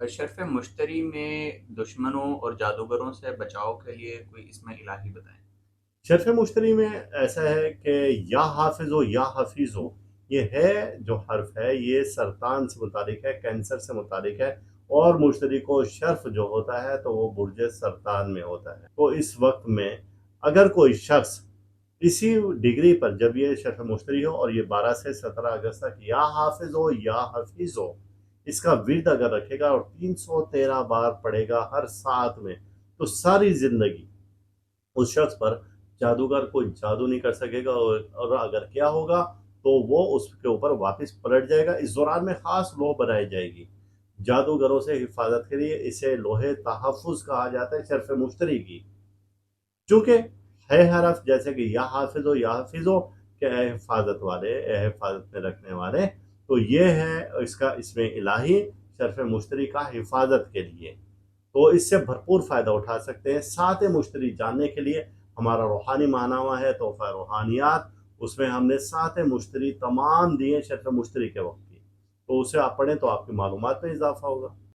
شرف مشتری میں دشمنوں اور جادوگروں سے بچاؤ کے لیے کوئی اسم الہی بتائیں۔ شرف مشتری میں ایسا ہے کہ یا حافظ ہو یا حفیظ ہو، یہ ہے جو حرف ہے یہ سرطان سے متعلق ہے، کینسر سے متعلق ہے، اور مشتری کو شرف جو ہوتا ہے تو وہ برج سرطان میں ہوتا ہے۔ تو اس وقت میں اگر کوئی شخص اسی ڈگری پر جب یہ شرف مشتری ہو اور یہ 12 سے 17 اگست تک یا حافظ ہو یا حفیظ ہو، اس کا ورد اگر رکھے گا اور 313 بار پڑھے گا ہر ساتھ میں، تو ساری زندگی اس شخص پر جادوگر کوئی جادو نہیں کر سکے گا، اور اگر کیا ہوگا تو وہ اس کے اوپر واپس پلٹ جائے گا۔ اس دوران میں خاص لو بنائی جائے گی جادوگروں سے حفاظت کے لیے، اسے لوہے تحفظ کہا جاتا ہے شرف مشتری کی، چونکہ ہے حرف جیسے کہ یا حافظ ہو یا حفظ ہو کہ اے حفاظت والے، اے حفاظت میں رکھنے والے، تو یہ ہے اس کا اسم الہی شرف مشتری کا حفاظت کے لیے۔ تو اس سے بھرپور فائدہ اٹھا سکتے ہیں۔ سات مشتری جاننے کے لیے ہمارا روحانی ماہنامہ ہوا ہے تحفہ روحانیات، اس میں ہم نے سات مشتری تمام دیے شرف مشتری کے وقت کی، تو اسے آپ پڑھیں تو آپ کی معلومات میں اضافہ ہوگا۔